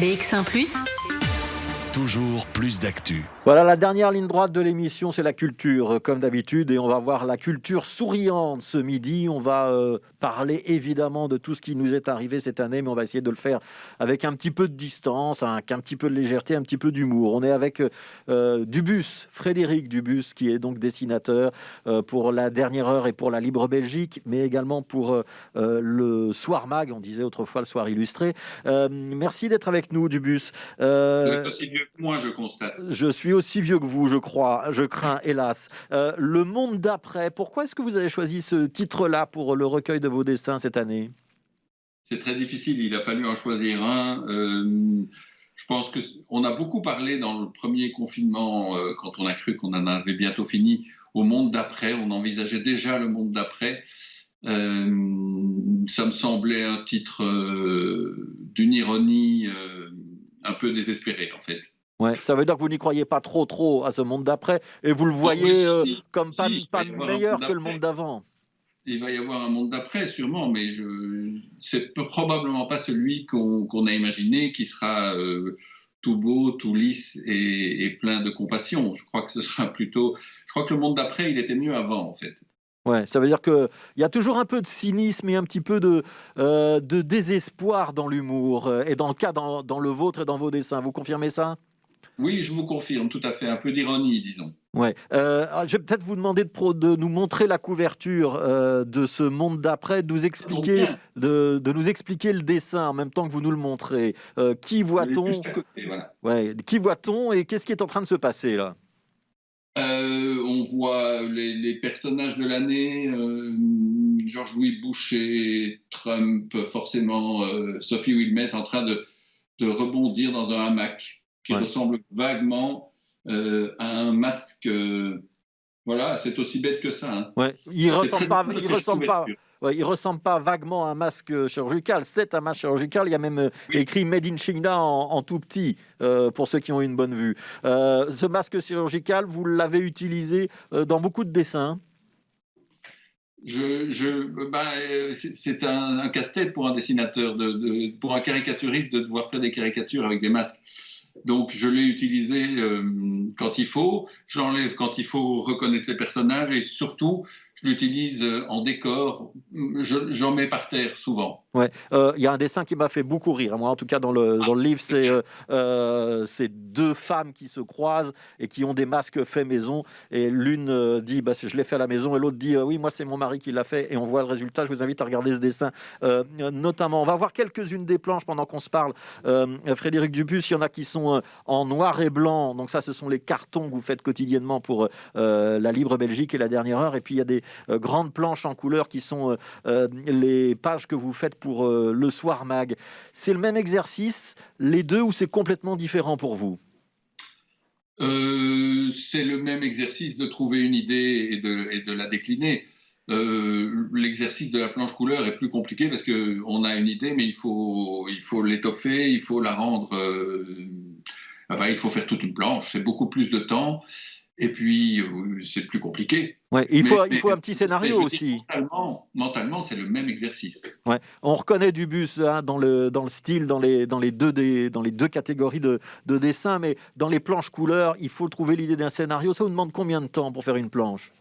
BX1 ⁇ Toujours plus d'actu. Voilà, la dernière ligne droite de l'émission, c'est la culture, comme d'habitude. Et on va voir la culture souriante ce midi. On va parler évidemment de tout ce qui nous est arrivé cette année, mais on va essayer de le faire avec un petit peu de distance, un petit peu de légèreté, un petit peu d'humour. On est avec Dubus, Frédéric Dubus, qui est donc dessinateur pour la Dernière Heure et pour la Libre Belgique, mais également pour le Soir Mag, on disait autrefois le Soir Illustré. Merci d'être avec nous, Dubus. Vous êtes aussi vieux que moi, je constate. Je suis aussi vieux que vous, je crois. Je crains, hélas. Le monde d'après. Pourquoi est-ce que vous avez choisi ce titre-là pour le recueil de vos dessins cette année ? C'est très difficile, il a fallu en choisir un. Je pense qu'on a beaucoup parlé dans le premier confinement, quand on a cru qu'on en avait bientôt fini, au monde d'après. On envisageait déjà le monde d'après. Ça me semblait un titre d'une ironie un peu désespérée, en fait. Ouais, ça veut dire que vous n'y croyez pas trop à ce monde d'après et vous le voyez comme pas meilleur que le monde d'avant. Il va y avoir un monde d'après, sûrement, mais c'est probablement pas celui qu'on a imaginé, qui sera tout beau, tout lisse et plein de compassion. Je crois que ce sera plutôt. Je crois que le monde d'après, il était mieux avant, en fait. Ouais, ça veut dire qu'il y a toujours un peu de cynisme et un petit peu de désespoir dans l'humour, et dans le cas, dans le vôtre et dans vos dessins. Vous confirmez ça ? Oui, je vous confirme, tout à fait. Un peu d'ironie, disons. Ouais. Je vais peut-être vous demander de nous montrer la couverture de ce monde d'après, de nous expliquer le dessin en même temps que vous nous le montrez. Qui voit-on ? Juste à côté, voilà. Ouais. Qui voit-on et qu'est-ce qui est en train de se passer là ? On voit les personnages de l'année, George-Louis Bush et Trump, forcément, Sophie Wilmès en train de rebondir dans un hamac qui ressemble vaguement à un masque. Voilà, c'est aussi bête que ça. Hein. Ouais. Il ressemble pas vaguement à un masque chirurgical. C'est un masque chirurgical. Il y a même écrit Made in China en tout petit, pour ceux qui ont une bonne vue. Ce masque chirurgical, vous l'avez utilisé dans beaucoup de dessins. C'est un casse-tête pour un dessinateur, pour un caricaturiste, de devoir faire des caricatures avec des masques. Donc, je l'ai utilisé quand il faut, je l'enlève quand il faut reconnaître les personnages et surtout, je l'utilise en décor, j'en mets par terre souvent. Ouais, y a un dessin qui m'a fait beaucoup rire. Moi, en tout cas, dans le livre, c'est deux femmes qui se croisent et qui ont des masques faits maison. Et l'une dit je l'ai fait à la maison, et l'autre dit oui, moi, c'est mon mari qui l'a fait. Et on voit le résultat. Je vous invite à regarder ce dessin. Notamment, on va voir quelques-unes des planches pendant qu'on se parle. Frédéric Dubus, il y en a qui sont en noir et blanc. Donc ça, ce sont les cartons que vous faites quotidiennement pour la Libre Belgique et la Dernière Heure. Et puis, il y a des grandes planches en couleur qui sont les pages que vous faites pour le Soir Mag. C'est le même exercice, les deux, ou c'est complètement différent pour vous ? C'est le même exercice de trouver une idée et de la décliner. L'exercice de la planche couleur est plus compliqué parce qu'on a une idée, mais il faut l'étoffer, il faut la rendre... il faut faire toute une planche, c'est beaucoup plus de temps. Et puis, c'est plus compliqué. Ouais, il faut un petit scénario aussi. Mentalement, c'est le même exercice. Ouais. On reconnaît Dubus dans le style, dans les deux catégories de dessin, mais dans les planches couleurs, il faut trouver l'idée d'un scénario. Ça vous demande combien de temps pour faire une planche ?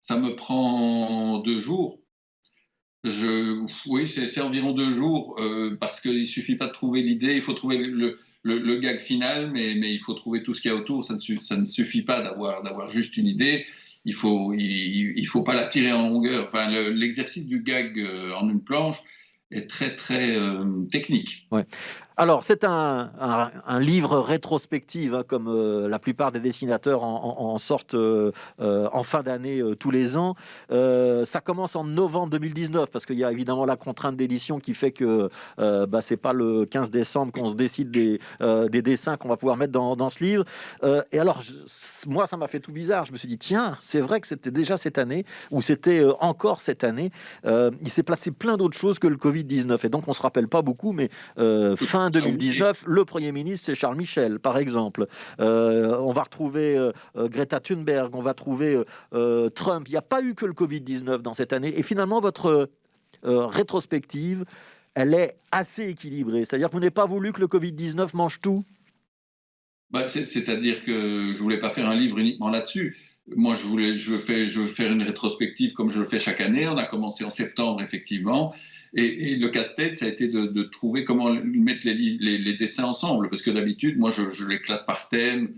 Ça me prend 2 jours. Oui, c'est environ 2 jours, parce qu'il ne suffit pas de trouver l'idée, il faut trouver le gag final, mais il faut trouver tout ce qu'il y a autour. Ça ne suffit pas d'avoir juste une idée. Il faut pas la tirer en longueur. Enfin, l'exercice du gag en une planche est très, très technique. Ouais. Alors, c'est un livre rétrospective, comme la plupart des dessinateurs en sortent en fin d'année tous les ans. Ça commence en novembre 2019, parce qu'il y a évidemment la contrainte d'édition qui fait que c'est pas le 15 décembre qu'on se décide des dessins qu'on va pouvoir mettre dans ce livre. Et alors, moi, ça m'a fait tout bizarre. Je me suis dit, tiens, c'est vrai que c'était déjà cette année, ou c'était encore cette année. Il s'est passé plein d'autres choses que le Covid-19. Et donc, on se rappelle pas beaucoup, mais fin 2019, le Premier ministre, c'est Charles Michel, par exemple. On va retrouver Greta Thunberg, on va trouver Trump. Il n'y a pas eu que le Covid-19 dans cette année. Et finalement, votre rétrospective, elle est assez équilibrée. C'est-à-dire que vous n'avez pas voulu que le Covid-19 mange tout? C'est-à-dire que je voulais pas faire un livre uniquement là-dessus. Moi, je veux faire une rétrospective comme je le fais chaque année. On a commencé en septembre, effectivement. Et le casse-tête, ça a été de trouver comment mettre les dessins ensemble. Parce que d'habitude, moi, je les classe par thème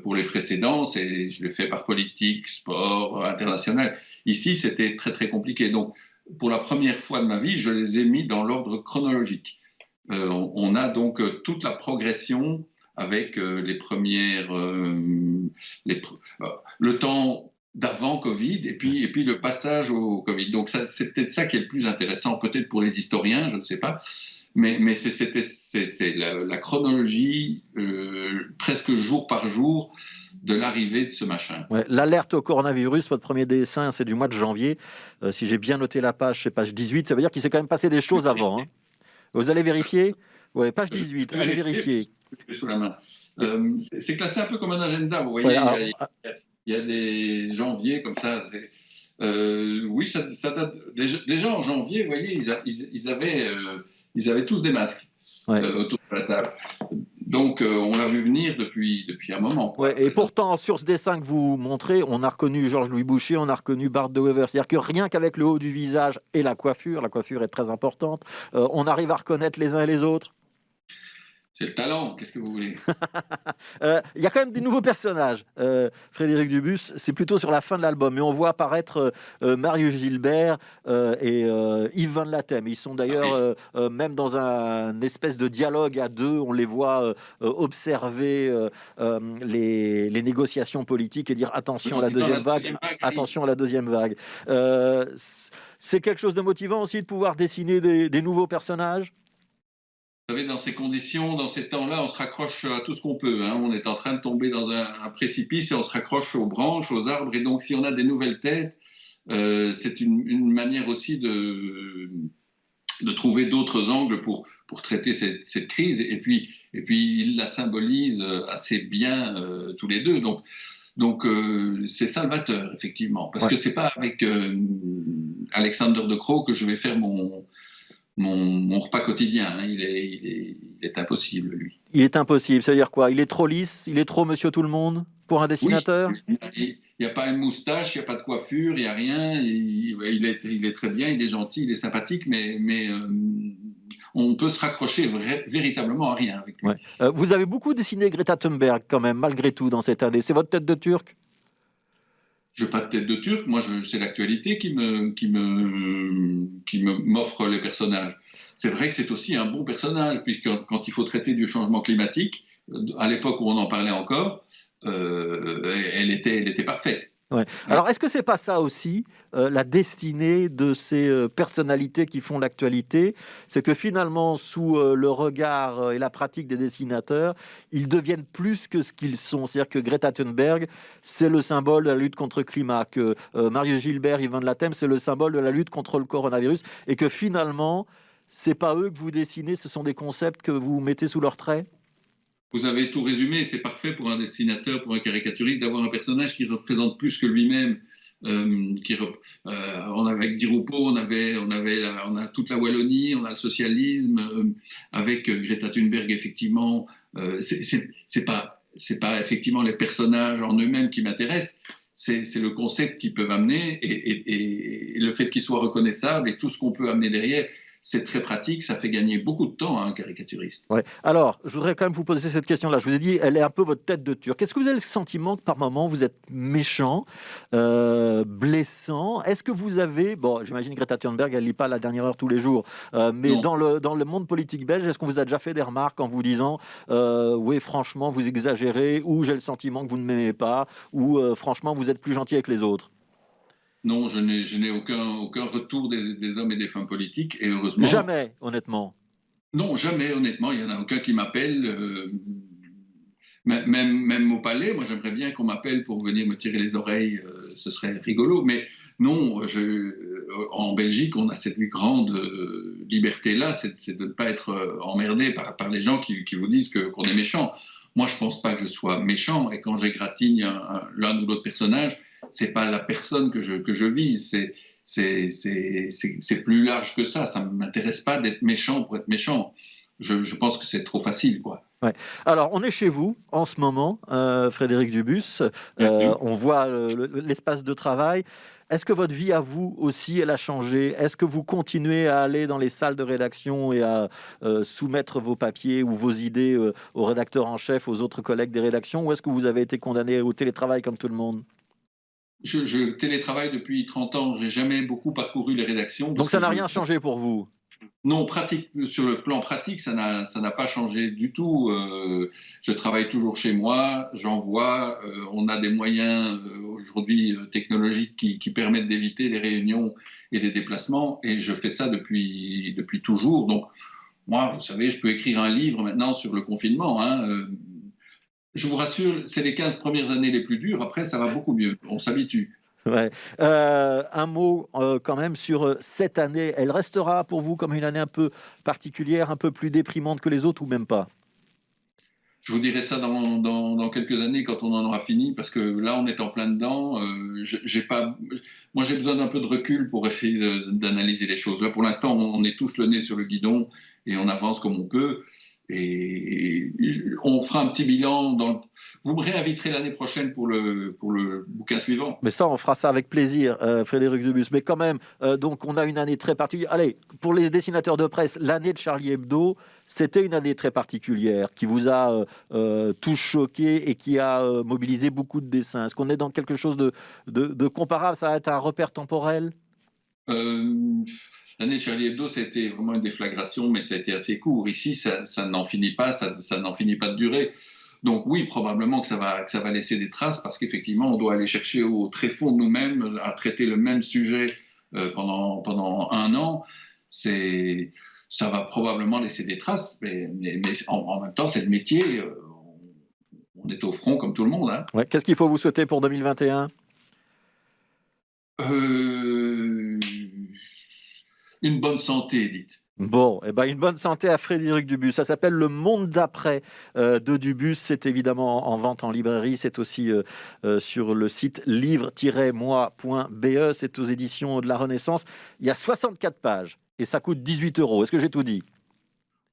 pour les précédents. Je les fais par politique, sport, international. Ici, c'était très, très compliqué. Donc, pour la première fois de ma vie, je les ai mis dans l'ordre chronologique. On a donc toute la progression avec les premières, le temps d'avant Covid et puis le passage au Covid. Donc c'est peut-être ça qui est le plus intéressant, peut-être pour les historiens, je ne sais pas, mais c'est la chronologie presque jour par jour de l'arrivée de ce machin. Ouais, l'alerte au coronavirus, votre premier dessin, c'est du mois de janvier. Si j'ai bien noté la page, c'est page 18, ça veut dire qu'il s'est quand même passé des choses avant. Hein. Vous allez vérifier? Oui, page 18, vous allez vérifier. Sous la main. C'est classé un peu comme un agenda, vous voyez, ouais, il y a des janviers comme ça. Oui, ça date. Déjà en janvier, vous voyez, ils avaient tous des masques autour de la table. Donc, on l'a vu venir depuis un moment. Ouais, et pourtant, sur ce dessin que vous montrez, on a reconnu Georges-Louis Boucher, on a reconnu Bart de Wever. C'est-à-dire que rien qu'avec le haut du visage et la coiffure est très importante, on arrive à reconnaître les uns et les autres. C'est le talent, qu'est-ce que vous voulez? Il y a quand même des nouveaux personnages. Frédéric Dubus, c'est plutôt sur la fin de l'album, mais on voit apparaître Marius Gilbert et Yves Van Latem. Ils sont d'ailleurs même dans un espèce de dialogue à deux. On les voit observer les négociations politiques et dire attention à la deuxième vague, attention à la deuxième vague. C'est quelque chose de motivant aussi de pouvoir dessiner des nouveaux personnages. Vous savez, dans ces conditions, dans ces temps-là, on se raccroche à tout ce qu'on peut. Hein. On est en train de tomber dans un précipice et on se raccroche aux branches, aux arbres. Et donc, si on a des nouvelles têtes, c'est une manière aussi de trouver d'autres angles pour traiter cette crise. Et puis, ils la symbolisent assez bien tous les deux. Donc c'est salvateur, effectivement. Parce que c'est pas avec Alexander De Croo que je vais faire mon repas quotidien, hein. Il est impossible, lui. Il est impossible, ça veut dire quoi? Il est trop lisse, il est trop monsieur tout le monde pour un dessinateur? Oui, il n'y a pas une moustache, il n'y a pas de coiffure, il n'y a rien. Il est très bien, il est gentil, il est sympathique, mais on peut se raccrocher véritablement à rien avec lui. Ouais. Vous avez beaucoup dessiné Greta Thunberg quand même, malgré tout, dans cette année. C'est votre tête de Turc? Je n'ai pas de tête de Turc, moi c'est l'actualité qui m'offre les personnages. C'est vrai que c'est aussi un bon personnage, puisque quand il faut traiter du changement climatique, à l'époque où on en parlait encore, elle était parfaite. Ouais. Alors, est-ce que c'est pas ça aussi, la destinée de ces personnalités qui font l'actualité? C'est que finalement, sous le regard et la pratique des dessinateurs, ils deviennent plus que ce qu'ils sont. C'est-à-dire que Greta Thunberg, c'est le symbole de la lutte contre le climat, que Marius Gilbert, Yves Van Latem, c'est le symbole de la lutte contre le coronavirus, et que finalement, c'est pas eux que vous dessinez, ce sont des concepts que vous mettez sous leur trait? Vous avez tout résumé, c'est parfait pour un dessinateur, pour un caricaturiste, d'avoir un personnage qui représente plus que lui-même. Avec Di Rupo, on a toute la Wallonie, on a le socialisme. Avec Greta Thunberg, effectivement, c'est pas effectivement les personnages en eux-mêmes qui m'intéressent. C'est le concept qu'ils peuvent amener et le fait qu'ils soient reconnaissables et tout ce qu'on peut amener derrière. C'est très pratique, ça fait gagner beaucoup de temps à un caricaturiste. Ouais. Alors, je voudrais quand même vous poser cette question-là. Je vous ai dit, elle est un peu votre tête de Turc. Est-ce que vous avez le sentiment que par moment, vous êtes méchant, blessant? Est-ce que vous avez... Bon, j'imagine Greta Thunberg, elle ne lit pas La Dernière Heure tous les jours. Mais dans le monde politique belge, est-ce qu'on vous a déjà fait des remarques en vous disant oui, franchement, vous exagérez, ou j'ai le sentiment que vous ne m'aimez pas, ou franchement, vous êtes plus gentil avec les autres? Non, je n'ai aucun retour des hommes et des femmes politiques, et heureusement... Jamais, honnêtement. Non, jamais, honnêtement. Il n'y en a aucun qui m'appelle. Même au palais, moi j'aimerais bien qu'on m'appelle pour venir me tirer les oreilles, ce serait rigolo. Mais non, en Belgique, on a cette grande liberté-là, c'est de ne pas être emmerdé par les gens qui vous disent qu'on est méchant. Moi, je ne pense pas que je sois méchant, et quand j'égratigne l'un ou l'autre personnage, c'est pas la personne que je vise, c'est plus large que ça. Ça ne m'intéresse pas d'être méchant pour être méchant. Je pense que c'est trop facile, quoi. Ouais. Alors, on est chez vous en ce moment, Frédéric Dubus. Mhm. On voit l'espace de travail. Est-ce que votre vie à vous aussi, elle a changé? Est-ce que vous continuez à aller dans les salles de rédaction et à soumettre vos papiers ou vos idées au rédacteur en chef, aux autres collègues des rédactions? Ou est-ce que vous avez été condamné au télétravail comme tout le monde? Je télétravaille depuis 30 ans. J'ai jamais beaucoup parcouru les rédactions Donc, parce ça que n'a rien changé pour vous? non, pratique, sur le plan pratique, ça n'a pas changé du tout. Je travaille toujours chez moi, j'envoie. On a des moyens aujourd'hui technologiques qui permettent d'éviter les réunions et les déplacements, et je fais ça depuis toujours. Donc, moi, vous savez, je peux écrire un livre maintenant sur le confinement, hein. Je vous rassure, c'est les 15 premières années les plus dures. Après, ça va beaucoup mieux. On s'habitue. Ouais. Un mot quand même sur cette année. Elle restera pour vous comme une année un peu particulière, un peu plus déprimante que les autres ou même pas? Je vous dirai ça dans quelques années quand on en aura fini, parce que là, on est en plein dedans. J'ai pas, moi, j'ai besoin d'un peu de recul pour essayer d'analyser les choses. Là, pour l'instant, on est tous le nez sur le guidon et on avance comme on peut. Et on fera un petit bilan. Vous me réinviterez l'année prochaine pour le bouquin suivant. Mais ça, on fera ça avec plaisir, Frédéric Dubus. Mais quand même, donc on a une année très particulière. Allez, pour les dessinateurs de presse, l'année de Charlie Hebdo, c'était une année très particulière qui vous a tous choqués et qui a mobilisé beaucoup de dessins. Est-ce qu'on est dans quelque chose de comparable? Ça va être un repère temporel? Euh, L'année de Charlie Hebdo, ça a été vraiment une déflagration, mais ça a été assez court. Ici, ça n'en finit pas, ça n'en finit pas de durer. Donc oui, probablement que ça va laisser des traces, parce qu'effectivement, on doit aller chercher au tréfonds de nous-mêmes, à traiter le même sujet pendant un an. Ça va probablement laisser des traces, mais en même temps, c'est le métier. On est au front comme tout le monde, hein. Ouais. Qu'est-ce qu'il faut vous souhaiter pour 2021? Euh, une bonne santé, dites. Bon, eh ben une bonne santé à Frédéric Dubus. Ça s'appelle Le Monde d'après de Dubus. C'est évidemment en vente en librairie. C'est aussi sur le site livre-moi.be. C'est aux éditions de la Renaissance. Il y a 64 pages et ça coûte 18 euros. Est-ce que j'ai tout dit?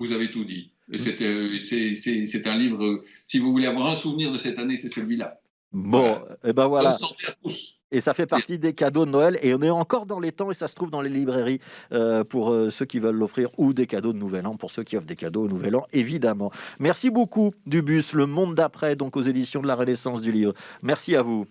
Vous avez tout dit. Et c'est un livre, si vous voulez avoir un souvenir de cette année, c'est celui-là. Bon, Voilà. eh ben Bonne voilà. santé à tous. Et ça fait partie des cadeaux de Noël. Et on est encore dans les temps et ça se trouve dans les librairies pour ceux qui veulent l'offrir ou des cadeaux de Nouvel An pour ceux qui offrent des cadeaux au Nouvel An, évidemment. Merci beaucoup, Dubus. Le Monde d'après, donc aux éditions de la Renaissance du livre. Merci à vous.